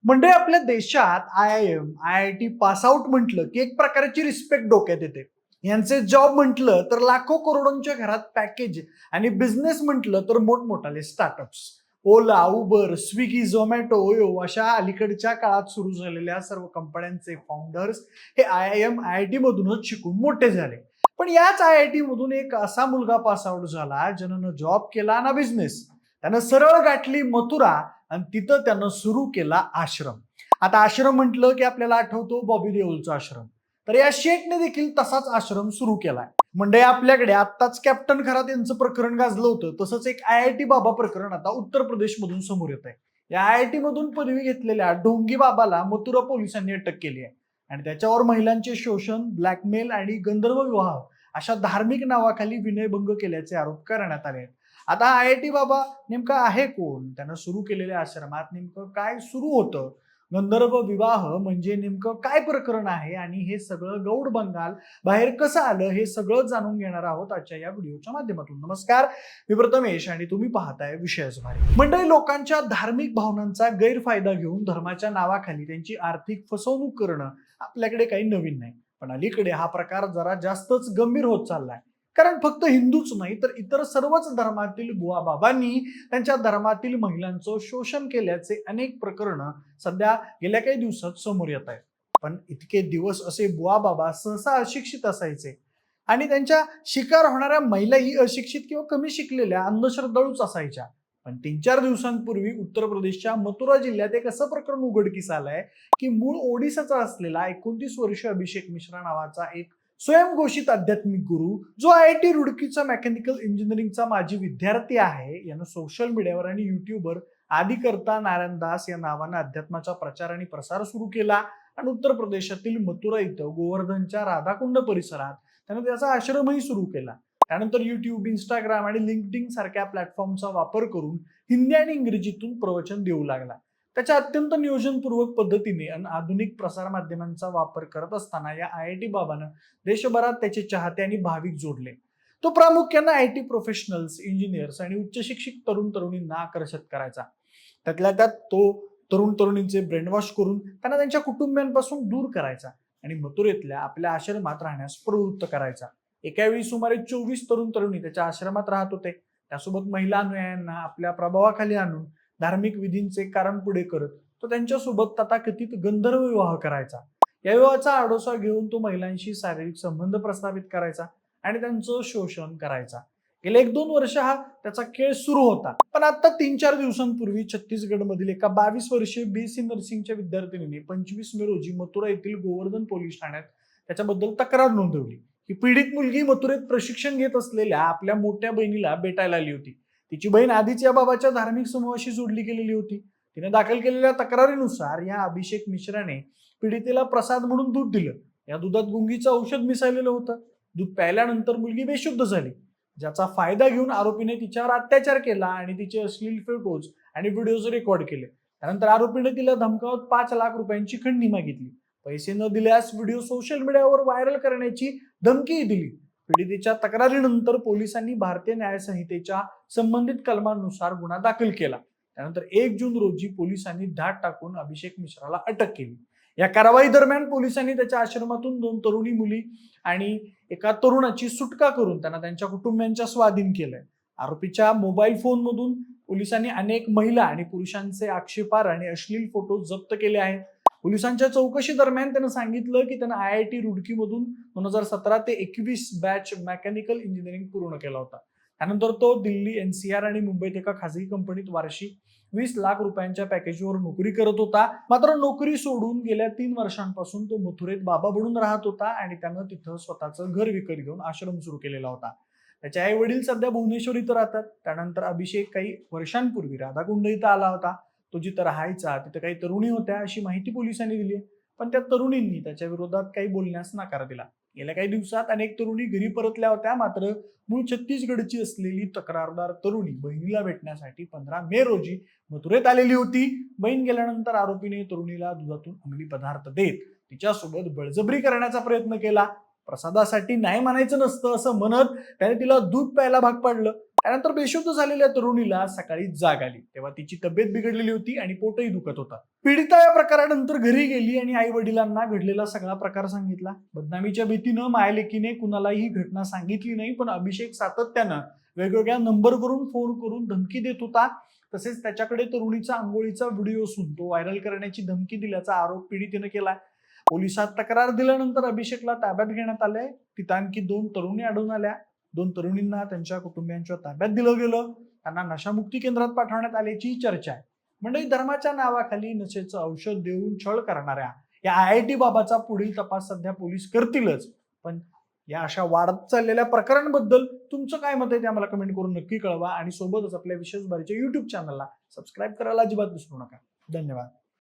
म्हणजे आपल्या देशात IIM, IIT पास आउट म्हटलं की एक प्रकारची रिस्पेक्ट डोक्यात येते. यांचे जॉब म्हटलं तर लाखो करोडोंच्या घरात पॅकेज आणि बिझनेस म्हटलं तर मोठमोठाले स्टार्टअप्स. ओला, उबर, स्विगी, झोमॅटो, ओयो अशा अलीकडच्या काळात सुरू झालेल्या सर्व कंपन्यांचे फाउंडर्स हे IIM, IIT मधूनच शिकून मोठे झाले. पण याच IIT मधून एक असा मुलगा पास आउट झाला ज्यानं ना जॉब केला ना बिझनेस. त्यानं सरळ गाठली मथुरा आणि तिथं त्यानं सुरू केला आश्रम. आता आश्रम म्हटलं की आपल्याला आठवतो बॉबी देओलचा आश्रम. तर या शेखने देखील तसाच आश्रम सुरू केलाय. म्हणजे आपल्याकडे आत्ताच कॅप्टन खरात यांचं प्रकरण गाजलं होतं, तसंच एक IIT बाबा प्रकरण आता उत्तर प्रदेश मधून समोर येत आहे. या IIT मधून पदवी घेतलेल्या ढोंगी बाबाला मथुरा पोलिसांनी अटक केली आहे आणि त्याच्यावर महिलांचे शोषण, ब्लॅकमेल आणि गंधर्व विवाह अशा धार्मिक नावाखाली विनयभंग केल्याचे आरोप करण्यात आले आहेत. आता IIT बाबा नेमका आहे कोण? त्यानं सुरू केलेल्या आश्रमात नेमकं काय सुरू होतं? गंधर्व विवाह म्हणजे नेमकं काय प्रकरण आहे आणि हे सगळं गौड बंगाल बाहेर कसं आलं हे सगळं जाणून घेणार आहोत आजच्या या व्हिडिओच्या माध्यमातून. नमस्कार, मी प्रथमेश आणि तुम्ही पाहताय विषयच भारी. मंडळी, लोकांच्या धार्मिक भावनांचा गैरफायदा घेऊन धर्माच्या नावाखाली त्यांची आर्थिक फसवणूक करणं आपल्याकडे काही नवीन नाही. पण अलीकडे हा प्रकार जरा जास्तच गंभीर होत चाललाय. कारण फक्त हिंदूच नाही तर इतर सर्वच धर्मातील बुवा बाबांनी त्यांच्या धर्मातील महिलांचं शोषण केल्याचे अनेक प्रकरणं सध्या गेल्या काही दिवसात समोर येत आहेत. पण इतके दिवस असे बुवा बाबा सहसा अशिक्षित असायचे आणि त्यांच्या शिकार होणाऱ्या महिलाही अशिक्षित किंवा कमी शिकलेल्या अंधश्रद्धाळूच असायच्या. पण 3-4 दिवसांपूर्वी उत्तर प्रदेशच्या मथुरा जिल्ह्यात एक असं प्रकरण उघडकीस आलंय की मूळ ओडिसाचा असलेला 29 वर्षीय अभिषेक मिश्रा नावाचा एक स्वयंघोषित आध्यात्मिक गुरु, जो IIT रुडकीचा मेकॅनिकल इंजिनिअरिंगचा माजी विद्यार्थी आहे, यानं सोशल मीडियावर आणि युट्यूबवर आदिकर्ता नारायण दास या नावानं अध्यात्माचा प्रचार आणि प्रसार सुरू केला आणि उत्तर प्रदेशातील मथुरा इथं गोवर्धनच्या राधाकुंड परिसरात त्यानं त्याचा आश्रमही सुरू केला. त्यानंतर युट्यूब, इंस्टाग्राम आणि लिंक्डइन सारख्या प्लॅटफॉर्मचा वापर करून हिंदी आणि इंग्रजीतून प्रवचन देऊ लागला. त्याच्या अत्यंत नियोजनपूर्वक पद्धतीने आणि आधुनिक प्रसार माध्यमांचा वापर करत असताना या IIT बाबानं देशभरात त्याचे चाहते आणि भाविक जोडले. तो प्रामुख्याने IT प्रोफेशनल्स, इंजिनियर्स आणि उच्च शिक्षित तरुण तरुणींना आकर्षित करायचा. त्यातल्या त्यात तो तरुण तरुणींचे ब्रेनवॉश करून त्यांना त्यांच्या कुटुंबियांपासून दूर करायचा आणि मथुरेतल्या आपल्या आश्रमात राहण्यास प्रवृत्त करायचा. एका वेळी सुमारे 24 तरुण तरुणी त्याच्या आश्रमात राहत होते. त्यासोबत महिला अनुयायांना आपल्या प्रभावाखाली आणून धार्मिक विधींचे कारण पुढे करत तो त्यांच्यासोबत तथाकथित गंधर्व विवाह करायचा. या विवाहाचा आडोसा घेऊन तो महिलांशी शारीरिक संबंध प्रस्थापित करायचा आणि त्यांचं शोषण करायचा. गेले 1-2 वर्ष हा त्याचा खेळ सुरू होता. पण आता 3-4 दिवसांपूर्वी छत्तीसगड मधील एका 22 वर्षीय BSc नर्सिंगच्या विद्यार्थिनीने 25 मे रोजी मथुरा येथील गोवर्धन पोलीस ठाण्यात त्याच्याबद्दल तक्रार नोंदवली. ही पीडित मुलगी मथुरेत प्रशिक्षण घेत असलेल्या आपल्या मोठ्या बहिणीला भेटायला आली होती. तिची बहीण आधीच या बाबाच्या धार्मिक समूहाशी जोडली गेलेली होती. तिने दाखल केलेल्या तक्रारीनुसार या अभिषेक मिश्राने पीडितेला प्रसाद म्हणून दूध दिलं. या दुधात गुंगीचं औषध मिसळलेलं होतं. दूध प्यायल्यानंतर मुलगी बेशुद्ध झाली, ज्याचा फायदा घेऊन आरोपीने तिच्यावर अत्याचार केला आणि तिचे अश्लील फोटोज आणि व्हिडिओज रेकॉर्ड केले. त्यानंतर आरोपीने तिला धमकावत 5 लाख रुपयांची खंडणी मागितली. पैसे न दिल्यास व्हिडिओ सोशल मीडियावर व्हायरल करण्याची धमकीही दिली. पीडितेच्या तक्रारीनंतर पोलिसांनी भारतीय न्याय संहितेच्या संबंधित कलमांनुसार गुन्हा दाखल केला. त्यानंतर 1 जून रोजी पोलिसांनी धाड टाकून अभिषेक मिश्राला अटक केली. या कारवाई दरम्यान पोलिसांनी त्याच्या आश्रमातून 2 तरुणी मुली आणि एका तरुणाची सुटका करून त्यांना त्यांच्या कुटुंबियांच्या स्वाधीन केलंय. आरोपीच्या मोबाईल फोनमधून पोलिसांनी अनेक महिला आणि पुरुषांचे आक्षेपार्ह आणि अश्लील फोटो जप्त केले आहेत. पोलिसांच्या चौकशी दरम्यान त्यानं सांगितलं की त्यानं IIT रुडकीमधून 2017 ते 21 बॅच मेकॅनिकल इंजिनिअरिंग पूर्ण केला होता. त्यानंतर तो दिल्ली, NCR आणि मुंबईत एका खासगी कंपनीत वार्षिक 20 लाख रुपयांच्या पॅकेजवर नोकरी करत होता. मात्र नोकरी सोडून गेल्या 3 वर्षांपासून तो मथुरेत बाबा बनून राहत होता आणि त्यानं तिथं स्वतःचं घर विकत घेऊन आश्रम सुरू केलेला होता. त्याचे आई वडील सध्या भुवनेश्वर इथं राहतात. त्यानंतर अभिषेक काही वर्षांपूर्वी राधाकुंड इथं आला होता. तो जिथं राहायचा तिथं काही तरुणी होत्या अशी माहिती पोलिसांनी दिली, पण त्या तरुणींनी त्याच्या विरोधात काही बोलण्यास नकार दिला. गेल्या काही दिवसात अनेक तरुणी घरी परतल्या होत्या. मात्र मूळ छत्तीसगडची असलेली तक्रारदार तरुणी बहिणीला भेटण्यासाठी 15 मे रोजी मथुरेत आलेली होती. बहीण गेल्यानंतर आरोपीने तरुणीला दुधातून अंमली पदार्थ देत तिच्यासोबत बळजबरी करण्याचा प्रयत्न केला. प्रसादासाठी नाही म्हणायचं नसतं असं म्हणत त्याने तिला दूध प्यायला भाग पाडलं. त्यानंतर बेशुद्ध झालेल्या तरुणीला सकाळी जाग आली तेव्हा तिची तब्येत बिघडलेली होती आणि पोटही दुखत होता. पीडिता या प्रकारानंतर घरी गेली आणि आई वडिलांना घडलेला सगळा प्रकार सांगितला. बदनामीच्या भीतीनं मायलेकीने कुणालाही घटना सांगितली नाही, पण अभिषेक सातत्यानं वेगवेगळ्या नंबरवरून फोन करून धमकी देत होता. तसेच त्याच्याकडे तरुणीचा आंघोळीचा व्हिडिओ असून तो व्हायरल करण्याची धमकी दिल्याचा आरोप पीडितेनं केलाय. पोलिसात तक्रार दिल्यानंतर अभिषेकला ताब्यात घेण्यात आलंय. तिथं आणखी 2 तरुणी आढळून आल्या. 2 तरुणींना त्यांच्या कुटुंबियांच्या ताब्यात दिलं गेलं. त्यांना नशामुक्ती केंद्रात पाठवण्यात आल्याची चर्चा आहे. म्हणजे धर्माच्या नावाखाली नशेचं औषध देऊन छळ करणाऱ्या या IIT बाबाचा पुढील तपास सध्या पोलीस करतीलच. पण या अशा वाढत चाललेल्या प्रकरणांबद्दल तुमचं काय मत आहे ते आम्हाला कमेंट करून नक्की कळवा आणि सोबतच आपल्या विशेष बारीच्या YouTube चॅनलला सबस्क्राईब करायला अजिबात विसरू नका. धन्यवाद.